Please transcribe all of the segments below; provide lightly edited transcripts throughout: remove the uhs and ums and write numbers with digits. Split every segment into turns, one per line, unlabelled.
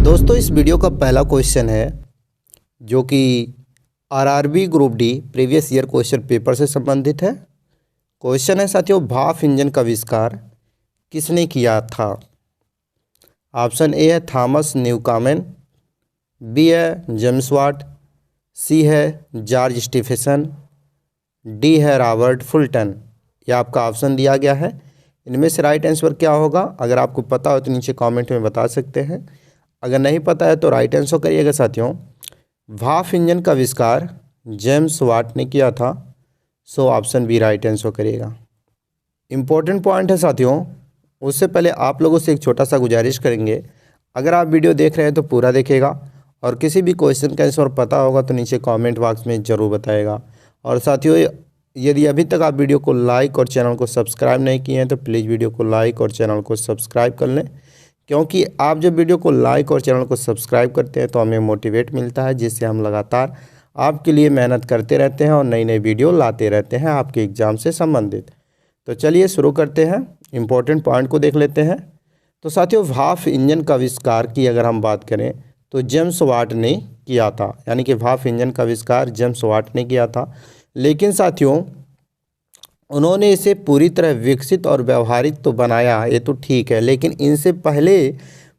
दोस्तों इस वीडियो का पहला क्वेश्चन है जो कि RRB group D previous year question paper से संबंधित है। क्वेश्चन है साथियों, भाप इंजन का आविष्कार किसने किया था? ऑप्शन ए है थॉमस न्यूकामेन, बी है जेम्स वाट, सी है जॉर्ज स्टीफेसन, डी है रॉबर्ट फुल्टन। यह आपका ऑप्शन दिया गया है। इनमें से राइट आंसर क्या होगा? अगर आपको पता हो तो नीचे कमेंट में बता सकते हैं, अगर नहीं पता है तो राइट आंसर करिएगा। साथियों भाप इंजन का आविष्कार जेम्स वाट ने किया था, so option B right answer करिएगा। इम्पोर्टेंट पॉइंट है साथियों, उससे पहले आप लोगों से एक छोटा सा गुजारिश करेंगे, अगर आप वीडियो देख रहे हैं तो पूरा देखिएगा और किसी भी क्वेश्चन का आंसर पता होगा तो नीचे कमेंट बॉक्स में ज़रूर बताएगा। और साथियों यदि अभी तक आप वीडियो को लाइक और चैनल को सब्सक्राइब नहीं किए हैं तो प्लीज़ वीडियो को लाइक और चैनल को सब्सक्राइब कर लें, क्योंकि आप जब वीडियो को लाइक और चैनल को सब्सक्राइब करते हैं तो हमें मोटिवेट मिलता है, जिससे हम लगातार आपके लिए मेहनत करते रहते हैं और नई नई वीडियो लाते रहते हैं आपके एग्ज़ाम से संबंधित। तो चलिए शुरू करते हैं, इम्पोर्टेंट पॉइंट को देख लेते हैं। तो साथियों भाप इंजन का आविष्कार की अगर हम बात करें तो जेम्स वाट ने किया था, यानी कि भाप इंजन का आविष्कार जेम्स वाट ने किया था। लेकिन साथियों उन्होंने इसे पूरी तरह विकसित और व्यवहारिक तो बनाया, ये तो ठीक है, लेकिन इनसे पहले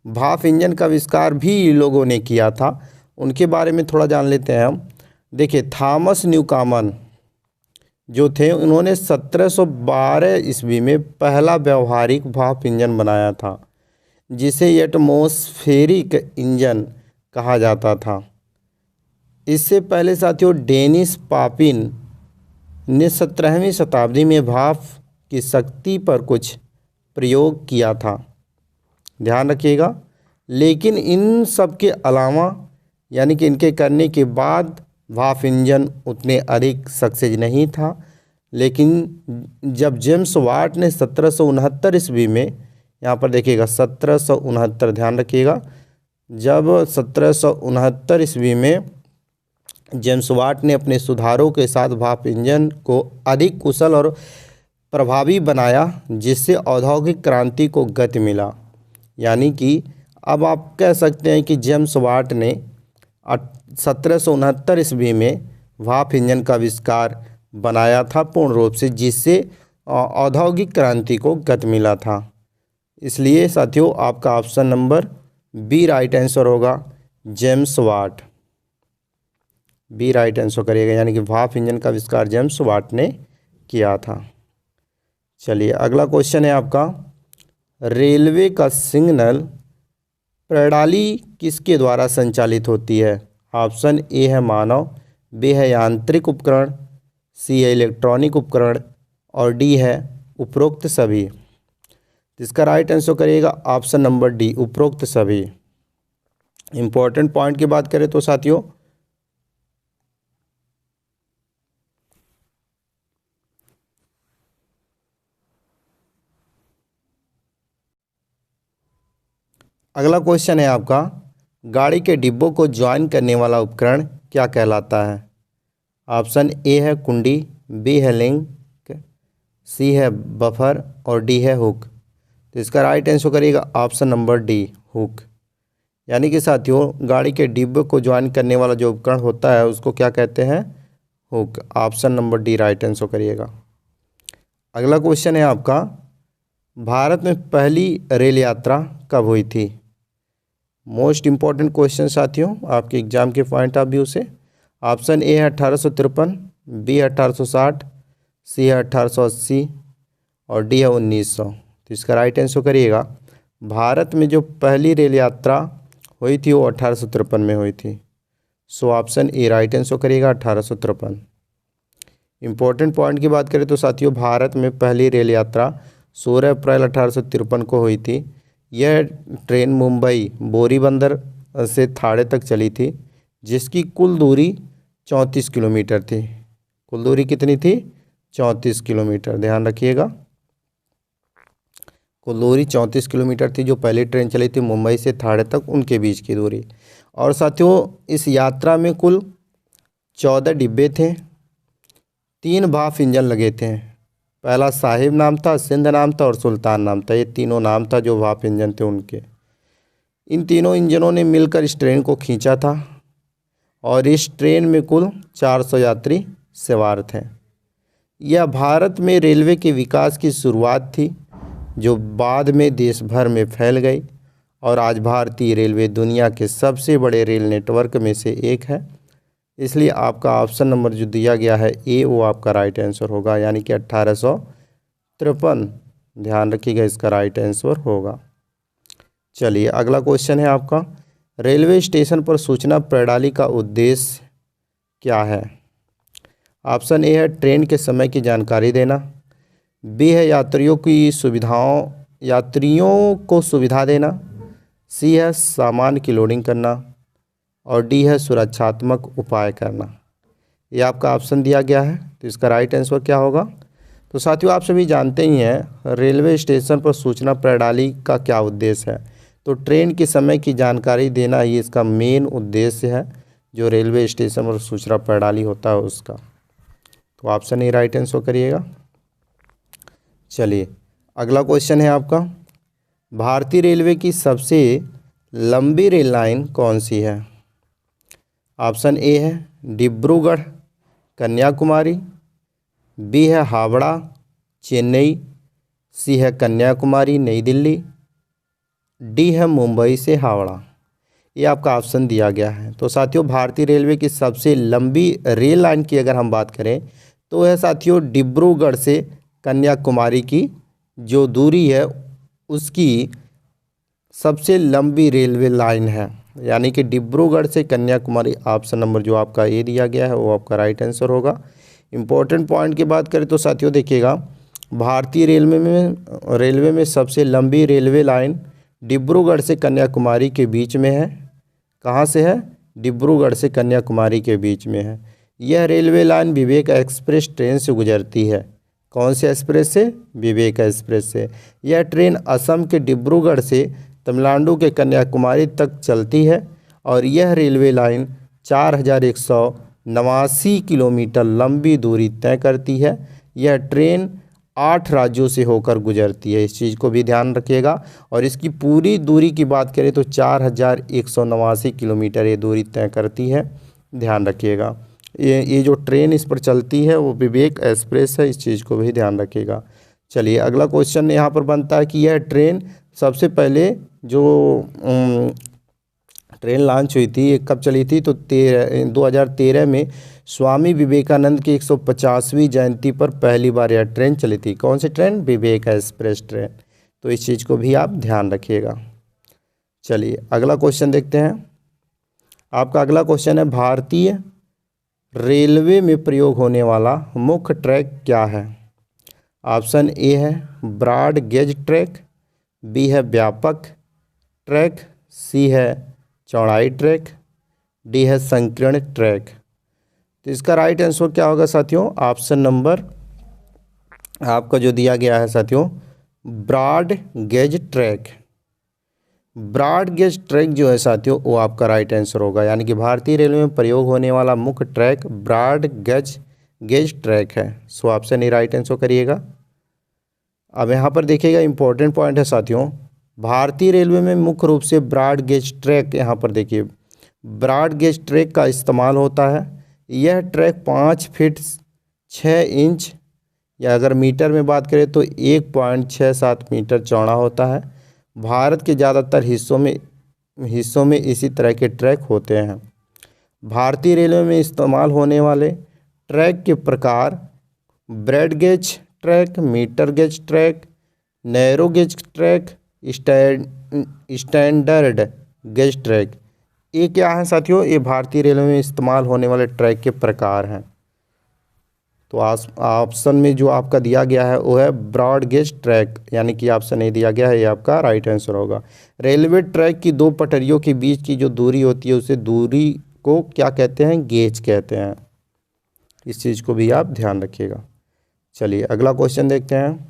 भाप इंजन का आविष्कार भी लोगों ने किया था। उनके बारे में थोड़ा जान लेते हैं हम। देखिए थॉमस न्यूकामन जो थे, उन्होंने 1712 ईस्वी में पहला व्यवहारिक भाप इंजन बनाया था, जिसे एटमॉस्फेरिक इंजन कहा जाता था। इससे पहले साथियों डेनिस पापिन ने 17वीं शताब्दी में भाप की शक्ति पर कुछ प्रयोग किया था, ध्यान रखिएगा। लेकिन इन सब के अलावा यानी कि इनके करने के बाद भाप इंजन उतने अधिक सक्सेस नहीं था। लेकिन जब जेम्स वाट ने 1769 ईस्वी में, यहाँ पर देखिएगा 1769, ध्यान रखिएगा, जब 1769 ईस्वी में जेम्स वाट ने अपने सुधारों के साथ भाप इंजन को अधिक कुशल और प्रभावी बनाया, जिससे औद्योगिक क्रांति को गति मिला। यानी कि अब आप कह सकते हैं कि जेम्स वाट ने 1769 ईस्वी में भाप इंजन का आविष्कार बनाया था पूर्ण रूप से, जिससे औद्योगिक क्रांति को गति मिला था। इसलिए साथियों आपका option number B right answer होगा, James Watt, B right answer करिएगा, यानी कि भाप इंजन का आविष्कार जेम्स वाट ने किया था। चलिए अगला क्वेश्चन है आपका, रेलवे का सिग्नल प्रणाली किसके द्वारा संचालित होती है? ऑप्शन ए है मानव, बी है यांत्रिक उपकरण, सी है इलेक्ट्रॉनिक उपकरण और डी है उपरोक्त सभी। इसका राइट आंसर करिएगा ऑप्शन नंबर डी, उपरोक्त सभी। इंपॉर्टेंट पॉइंट की बात करें तो साथियों अगला क्वेश्चन है आपका, गाड़ी के डिब्बों को ज्वाइन करने वाला उपकरण क्या कहलाता है? ऑप्शन ए है कुंडी, बी है लिंक, सी है बफर और डी है हुक। तो इसका राइट आंसर करिएगा ऑप्शन नंबर डी, हुक। यानी कि साथियों गाड़ी के डिब्बे को ज्वाइन करने वाला जो उपकरण होता है उसको क्या कहते हैं? Hook. Option number D right answer करिएगा। अगला क्वेश्चन है आपका, भारत में पहली रेल यात्रा कब हुई थी? मोस्ट इम्पॉर्टेंट क्वेश्चन साथियों, आपके एग्जाम के पॉइंट ऑफ व्यू से। ऑप्शन ए है 1853, बी है 1860, सी है 1880 और डी है 1900। तो इसका राइट आंसर करिएगा, भारत में जो पहली रेल यात्रा हुई थी वो 1853 में हुई थी, so option A right answer करिएगा 1853। इम्पोर्टेंट पॉइंट की बात करें तो साथियों भारत में पहली रेल यात्रा 16 अप्रैल 1853 को हुई थी। यह ट्रेन मुंबई बोरीबंदर से थाड़े तक चली थी, जिसकी कुल दूरी 34 किलोमीटर थी। कुल दूरी कितनी थी? 34 किलोमीटर, ध्यान रखिएगा। कुल दूरी 34 किलोमीटर थी जो पहली ट्रेन चली थी मुंबई से थाड़े तक, उनके बीच की दूरी। और साथियों इस यात्रा में कुल 14 डिब्बे थे, 3 भाप इंजन लगे थे। पहला साहिब नाम था, सिंध नाम था और सुल्तान नाम था, ये तीनों नाम था जो भाप इंजन थे उनके। इन तीनों इंजनों ने मिलकर इस ट्रेन को खींचा था और इस ट्रेन में कुल 400 यात्री सवार थे। यह भारत में रेलवे के विकास की शुरुआत थी, जो बाद में देश भर में फैल गई और आज भारतीय रेलवे दुनिया के सबसे बड़े रेल नेटवर्क में से एक है। इसलिए आपका ऑप्शन नंबर जो दिया गया है ए, वो आपका राइट आंसर होगा, यानी कि 1853। ध्यान रखिएगा, इसका राइट आंसर होगा। चलिए अगला क्वेश्चन है आपका, रेलवे स्टेशन पर सूचना प्रणाली का उद्देश्य क्या है? ऑप्शन ए है ट्रेन के समय की जानकारी देना, बी है यात्रियों को सुविधा देना, सी है सामान की लोडिंग करना और डी है सुरक्षात्मक उपाय करना। ये आपका ऑप्शन दिया गया है, तो इसका राइट आंसर क्या होगा? तो साथियों आप सभी जानते ही हैं रेलवे स्टेशन पर सूचना प्रणाली का क्या उद्देश्य है। तो ट्रेन के समय की जानकारी देना ही इसका मेन उद्देश्य है, जो रेलवे स्टेशन पर सूचना प्रणाली होता है उसका। तो ऑप्शन ए राइट आंसर करिएगा। चलिए अगला क्वेश्चन है आपका, भारतीय रेलवे की सबसे लंबी रेल लाइन कौन सी है? ऑप्शन ए है डिब्रूगढ़ कन्याकुमारी, बी है हावड़ा चेन्नई, सी है कन्याकुमारी नई दिल्ली, डी है मुंबई से हावड़ा। ये आपका ऑप्शन दिया गया है। तो साथियों भारतीय रेलवे की सबसे लंबी रेल लाइन की अगर हम बात करें तो है साथियों डिब्रूगढ़ से कन्याकुमारी की जो दूरी है उसकी सबसे लंबी रेलवे लाइन है, यानी कि डिब्रूगढ़ से कन्याकुमारी। ऑप्शन नंबर जो आपका ए दिया गया है वो आपका राइट आंसर होगा। इम्पोर्टेंट पॉइंट की बात करें तो साथियों देखिएगा, भारतीय रेलवे में सबसे लंबी रेलवे लाइन डिब्रूगढ़ से कन्याकुमारी के बीच में है। कहाँ से है? डिब्रूगढ़ से कन्याकुमारी के बीच में है। यह रेलवे लाइन विवेक एक्सप्रेस ट्रेन से गुजरती है। कौन से एक्सप्रेस से? विवेक एक्सप्रेस से। यह ट्रेन असम के डिब्रूगढ़ से तमिलनाडु के कन्याकुमारी तक चलती है और यह रेलवे लाइन 4189 किलोमीटर लंबी दूरी तय करती है। यह ट्रेन 8 राज्यों से होकर गुजरती है, इस चीज़ को भी ध्यान रखिएगा। और इसकी पूरी दूरी की बात करें तो 4189 किलोमीटर ये दूरी तय करती है, ध्यान रखिएगा। ये जो ट्रेन इस पर चलती है वो विवेक एक्सप्रेस है, इस चीज़ को भी ध्यान रखिएगा। चलिए अगला क्वेश्चन यहाँ पर बनता है कि यह ट्रेन सबसे पहले जो ट्रेन लॉन्च हुई थी ये कब चली थी? तो 2013 में स्वामी विवेकानंद की 150वीं जयंती पर पहली बार यह ट्रेन चली थी। कौन सी ट्रेन? विवेक एक्सप्रेस ट्रेन। तो इस चीज़ को भी आप ध्यान रखिएगा। चलिए अगला क्वेश्चन देखते हैं। आपका अगला क्वेश्चन है, भारतीय रेलवे में प्रयोग होने वाला मुख्य ट्रैक क्या है? ऑप्शन ए है ब्रॉड गेज ट्रैक, बी है व्यापक ट्रैक, सी है चौड़ाई ट्रैक, डी है संकीर्ण ट्रैक। तो इसका राइट आंसर क्या होगा साथियों? ऑप्शन नंबर आपका जो दिया गया है साथियों broad gauge track. Broad gauge track जो है साथियों वो आपका राइट आंसर होगा, यानी कि भारतीय रेलवे में प्रयोग होने वाला मुख्य ट्रैक ब्रॉड गेज ट्रैक है। So option A right answer करिएगा। अब यहाँ पर देखिएगा इंपॉर्टेंट पॉइंट है साथियों, भारतीय रेलवे में मुख्य रूप से ब्रॉड गेज ट्रैक, यहाँ पर देखिए ब्रॉड गेज ट्रैक का इस्तेमाल होता है। यह ट्रैक 5 फीट 6 इंच या अगर मीटर में बात करें तो 1.67 मीटर चौड़ा होता है। भारत के ज़्यादातर हिस्सों में इसी तरह के ट्रैक होते हैं। भारतीय रेलवे में इस्तेमाल होने वाले ट्रैक के प्रकार broad gauge track, metre gauge track, narrow gauge track, standard gauge track. ये क्या है साथियों? ये भारतीय रेलवे में इस्तेमाल होने वाले ट्रैक के प्रकार हैं। तो ऑप्शन में जो आपका दिया गया है वो है ब्रॉड गेज ट्रैक, यानी कि ऑप्शन ए दिया गया है, ये आपका राइट आंसर होगा। रेलवे ट्रैक की 2 पटरियों के बीच की जो दूरी होती है उसे दूरी को क्या कहते हैं? गेज कहते हैं। इस चीज़ को भी आप ध्यान रखिएगा। चलिए अगला क्वेश्चन देखते हैं।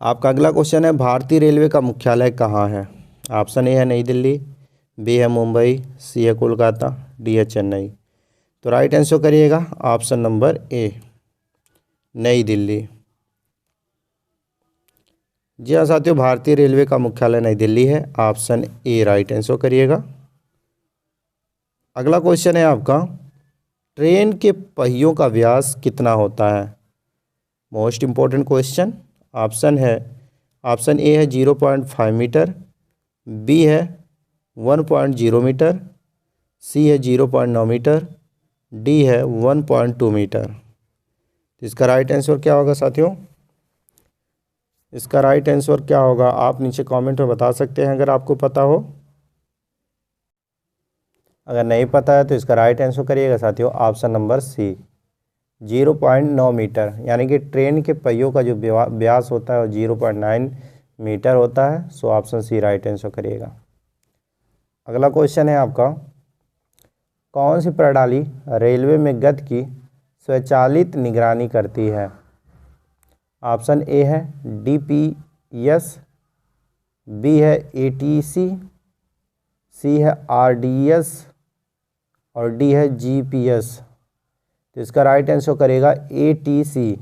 आपका अगला क्वेश्चन है, भारतीय रेलवे का मुख्यालय कहाँ है? ऑप्शन ए है नई दिल्ली, बी है मुंबई, सी है कोलकाता, डी है चेन्नई। तो राइट आंसर करिएगा ऑप्शन नंबर ए नई दिल्ली। जी हाँ साथियों, भारतीय रेलवे का मुख्यालय नई दिल्ली है। ऑप्शन ए राइट आंसर करिएगा। अगला क्वेश्चन है आपका, ट्रेन के पहियों का व्यास कितना होता है? Most important question. Option A है 0.5 मीटर, बी है 1.0 मीटर, सी है 0.9 मीटर, डी है 1.2 मीटर। तो इसका राइट आंसर क्या होगा साथियों? इसका राइट आंसर क्या होगा आप नीचे कमेंट में बता सकते हैं अगर आपको पता हो। अगर नहीं पता है तो इसका राइट आंसर करिएगा साथियों, ऑप्शन नंबर सी 0.9 मीटर। यानी कि ट्रेन के पहियों का जो व्यास होता है वो 0.9 मीटर होता है। So option C right answer करिएगा। अगला क्वेश्चन है आपका, कौन सी प्रणाली रेलवे में गति की स्वचालित निगरानी करती है? ऑप्शन ए है DPS, बी है ATC, सी है RDS और डी है GPS। तो इसका राइट आंसर करेगा ATC।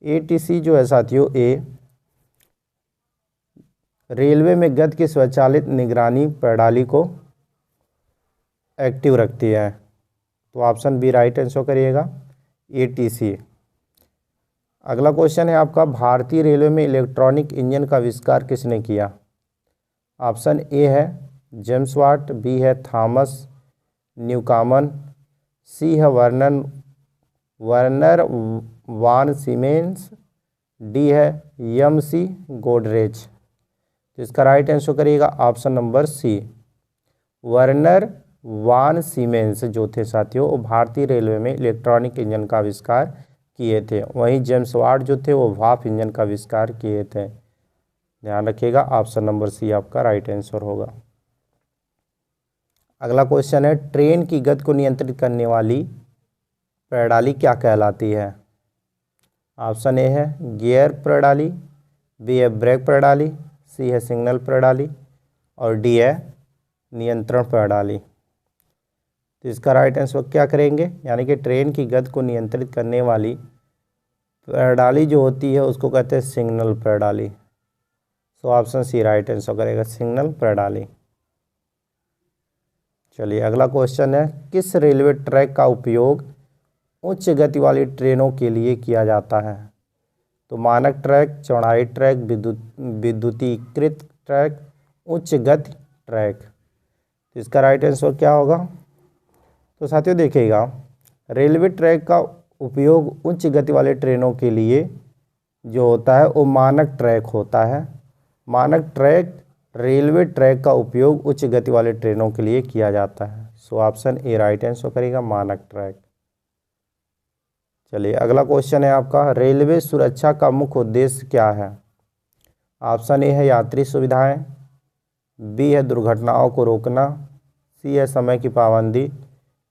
ATC जो है साथियों, रेलवे में गति की स्वचालित निगरानी प्रणाली को एक्टिव रखती है। तो ऑप्शन बी राइट आंसर करिएगा, ATC। अगला क्वेश्चन है आपका, भारतीय रेलवे में इलेक्ट्रॉनिक इंजन का आविष्कार किसने किया? ऑप्शन ए है जेम्स वाट, बी है थॉमस न्यूकॉमन, सी है वर्नर वान सीमेंस, डी है MC गोडरेज। तो इसका राइट आंसर करिएगा ऑप्शन नंबर सी, वर्नर वान सीमेंस जो थे साथियों वो भारतीय रेलवे में इलेक्ट्रॉनिक इंजन का आविष्कार किए थे। वहीं जेम्स वाट जो थे वो भाप इंजन का आविष्कार किए थे। ध्यान रखिएगा, ऑप्शन नंबर सी आपका राइट आंसर होगा। अगला क्वेश्चन है, ट्रेन की गति को नियंत्रित करने वाली प्रणाली क्या कहलाती है? ऑप्शन ए है गियर प्रणाली, बी है ब्रेक प्रणाली, सी है सिग्नल प्रणाली और डी है नियंत्रण प्रणाली। तो इसका राइट आंसर क्या करेंगे? यानी कि ट्रेन की गति को नियंत्रित करने वाली प्रणाली जो होती है उसको कहते हैं सिग्नल प्रणाली। So option C right answer करेगा, सिग्नल प्रणाली। चलिए अगला क्वेश्चन है, किस रेलवे ट्रैक का उपयोग उच्च गति वाली ट्रेनों के लिए किया जाता है? तो मानक ट्रैक, चौड़ाई ट्रैक, विद्युतीकृत ट्रैक, उच्च गति ट्रैक। तो इसका राइट आंसर क्या होगा? तो साथियों देखिएगा, रेलवे ट्रैक का उपयोग उच्च गति वाले ट्रेनों के लिए जो होता है वो मानक ट्रैक होता है। मानक ट्रैक रेलवे ट्रैक का उपयोग उच्च गति वाले ट्रेनों के लिए किया जाता है। So option A right answer करेगा, मानक ट्रैक। चलिए अगला क्वेश्चन है आपका, रेलवे सुरक्षा का मुख्य उद्देश्य क्या है? ऑप्शन ए है यात्री सुविधाएं, बी है दुर्घटनाओं को रोकना, सी है समय की पाबंदी,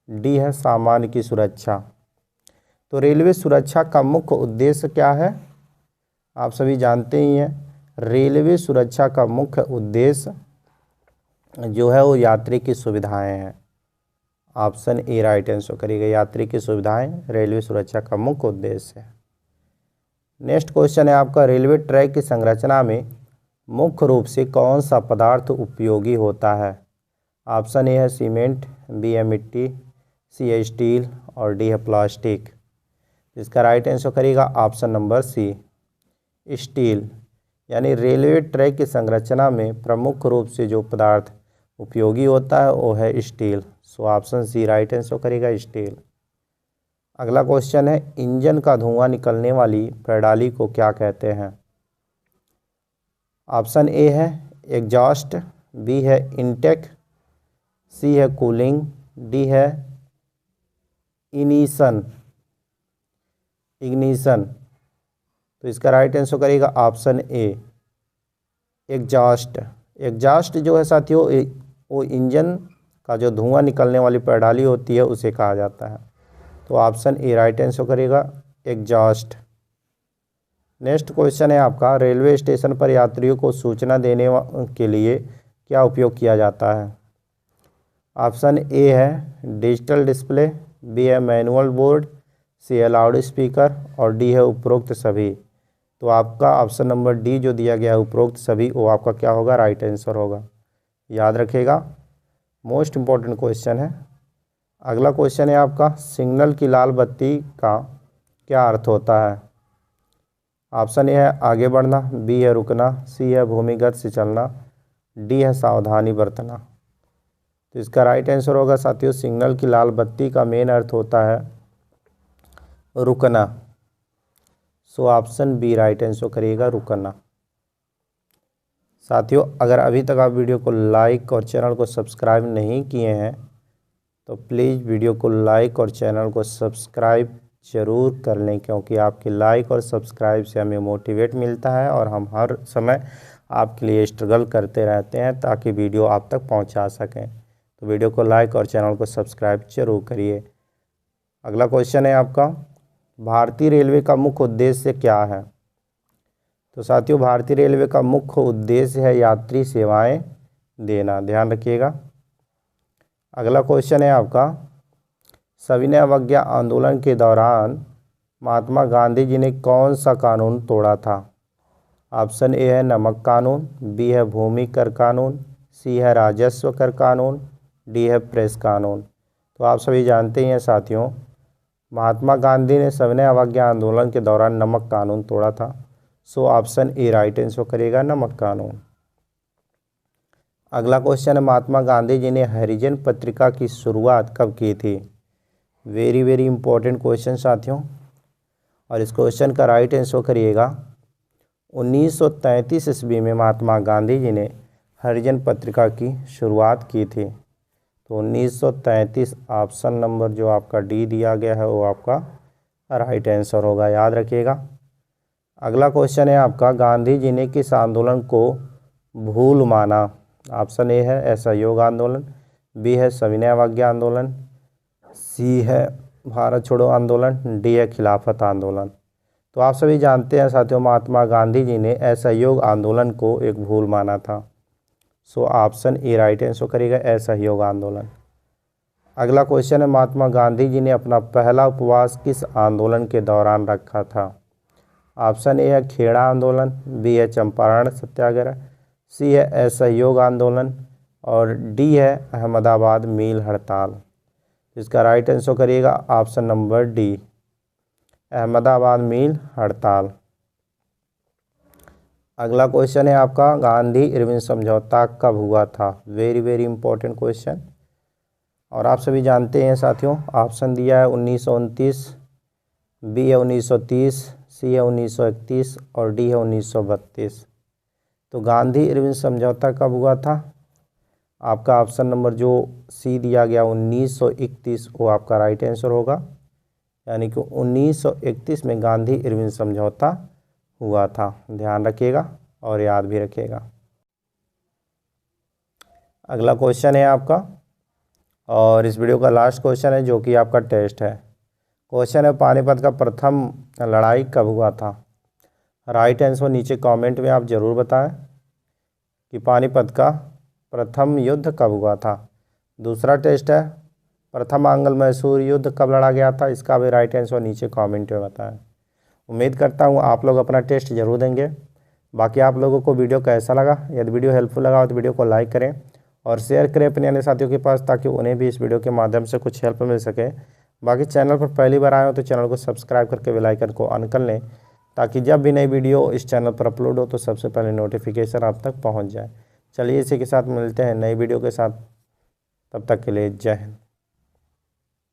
डी है सामान की सुरक्षा। तो रेलवे सुरक्षा का मुख्य उद्देश्य क्या है? आप सभी जानते ही हैं, रेलवे सुरक्षा का मुख्य उद्देश्य जो है वो यात्री की सुविधाएं हैं। ऑप्शन ए राइट आंसर करिएगा, यात्री की सुविधाएं रेलवे सुरक्षा का मुख्य उद्देश्य है। नेक्स्ट क्वेश्चन है आपका, रेलवे ट्रैक की संरचना में मुख्य रूप से कौन सा पदार्थ उपयोगी होता है? ऑप्शन ए है सीमेंट, बी है मिट्टी, सी है स्टील और डी है प्लास्टिक। इसका राइट आंसर करिएगा ऑप्शन नंबर सी, स्टील। यानी रेलवे ट्रैक की संरचना में प्रमुख रूप से जो पदार्थ उपयोगी होता है वो है steel. So option C right answer करेगा, स्टील। अगला क्वेश्चन है, इंजन का धुआं निकलने वाली प्रणाली को क्या कहते हैं? ऑप्शन ए है एग्जॉस्ट, बी है इनटेक, सी है कूलिंग, डी है इग्निशन। तो इसका राइट आंसर करेगा ऑप्शन ए, एग्जॉस्ट जो है साथियों वो इंजन का जो धुआं निकलने वाली प्रणाली होती है उसे कहा जाता है। तो ऑप्शन ए राइट आंसर करेगा, एग्जॉस्ट। नेक्स्ट क्वेश्चन है आपका, रेलवे स्टेशन पर यात्रियों को सूचना देने के लिए क्या उपयोग किया जाता है? ऑप्शन ए है डिजिटल डिस्प्ले, बी है मैनुअल बोर्ड, सी है लाउड स्पीकर और डी है उपरोक्त सभी। तो आपका ऑप्शन नंबर डी जो दिया गया है उपरोक्त सभी, वो आपका क्या होगा, राइट आंसर होगा। याद रखिएगा, मोस्ट इम्पॉर्टेंट क्वेश्चन है। अगला क्वेश्चन है आपका, सिग्नल की लाल बत्ती का क्या अर्थ होता है। ऑप्शन ए है आगे बढ़ना, बी है रुकना, सी है भूमिगत से चलना, डी है सावधानी बरतना। तो इसका राइट आंसर होगा साथियों, सिग्नल की लाल बत्ती का मेन अर्थ होता है रुकना। So option B right answer करिएगा, रुकना। साथियों अगर अभी तक आप वीडियो को लाइक और चैनल को सब्सक्राइब नहीं किए हैं तो प्लीज़ वीडियो को लाइक और चैनल को सब्सक्राइब ज़रूर कर लें, क्योंकि आपके लाइक और सब्सक्राइब से हमें मोटिवेट मिलता है और हम हर समय आपके लिए स्ट्रगल करते रहते हैं ताकि वीडियो आप तक पहुंचा सकें। तो वीडियो को लाइक और चैनल को सब्सक्राइब जरूर करिए। अगला क्वेश्चन है आपका, भारतीय रेलवे का मुख्य उद्देश्य क्या है। तो साथियों भारतीय रेलवे का मुख्य उद्देश्य है यात्री सेवाएं देना, ध्यान रखिएगा। अगला क्वेश्चन है आपका, सविनय अवज्ञा आंदोलन के दौरान महात्मा गांधी जी ने कौन सा कानून तोड़ा था। ऑप्शन ए है नमक कानून, बी है भूमि कर कानून, सी है राजस्व कर कानून, डी है प्रेस कानून। तो आप सभी जानते हैं साथियों, महात्मा गांधी ने सविनय अवज्ञा आंदोलन के दौरान नमक कानून तोड़ा था। So option A right answer करेगा, नमक कानून। अगला क्वेश्चन है, महात्मा गांधी जी ने हरिजन पत्रिका की शुरुआत कब की थी। वेरी इंपॉर्टेंट क्वेश्चन साथियों, और इस क्वेश्चन का राइट आंसर करिएगा 1933 ईस्वी में महात्मा गांधी जी ने हरिजन पत्रिका की शुरुआत की थी। तो 1933 ऑप्शन नंबर जो आपका डी दिया गया है वो आपका राइट आंसर होगा, याद रखिएगा। अगला क्वेश्चन है आपका, गांधी जी ने किस आंदोलन को भूल माना। ऑप्शन ए है असहयोग आंदोलन, बी है सविनय अवज्ञा आंदोलन, सी है भारत छोड़ो आंदोलन, डी है खिलाफत आंदोलन। तो आप सभी जानते हैं साथियों, महात्मा गांधी जी ने असहयोग आंदोलन को एक भूल माना था। So option A right answer करेगा, असहयोग आंदोलन। अगला क्वेश्चन है, महात्मा गांधी जी ने अपना पहला उपवास किस आंदोलन के दौरान रखा था। ऑप्शन ए है खेड़ा आंदोलन, बी है चंपारण सत्याग्रह, सी है असहयोग आंदोलन और डी है अहमदाबाद मील हड़ताल। इसका राइट आंसर करिएगा ऑप्शन नंबर डी, अहमदाबाद मील हड़ताल। अगला क्वेश्चन है आपका, गांधी इरविन समझौता कब हुआ था। वेरी इंपॉर्टेंट क्वेश्चन, और आप सभी जानते हैं साथियों, ऑप्शन दिया है 1929, बी है 1930, सी है 1931 और डी है 1932। तो गांधी इरविन समझौता कब हुआ था। आपका ऑप्शन नंबर जो सी दिया गया 1931 वो आपका राइट आंसर होगा, यानी कि 1931 में गांधी इरविन समझौता हुआ था। ध्यान रखिएगा और याद भी रखिएगा। अगला क्वेश्चन है आपका, और इस वीडियो का लास्ट क्वेश्चन है जो कि आपका टेस्ट है। क्वेश्चन है, पानीपत का प्रथम लड़ाई कब हुआ था। राइट आंसर नीचे कमेंट में आप ज़रूर बताएं कि पानीपत का प्रथम युद्ध कब हुआ था। दूसरा टेस्ट है, प्रथम आंग्ल मैसूर युद्ध कब लड़ा गया था। इसका भी राइट आंसर नीचे कमेंट में बताएं। उम्मीद करता हूँ आप लोग अपना टेस्ट जरूर देंगे। बाकी आप लोगों को वीडियो कैसा लगा, यदि वीडियो हेल्पफुल लगा हो तो वीडियो को लाइक करें और शेयर करें अपने अन्य साथियों के पास, ताकि उन्हें भी इस वीडियो के माध्यम से कुछ हेल्प मिल सके। बाकी चैनल पर पहली बार आए हो तो चैनल को सब्सक्राइब करके बेल आइकन को ऑन कर लें, ताकि जब भी नई वीडियो इस चैनल पर अपलोड हो तो सबसे पहले नोटिफिकेशन आप तक पहुंच जाए। चलिए इसी के साथ मिलते हैं नई वीडियो के साथ, तब तक के लिए जय हिंद।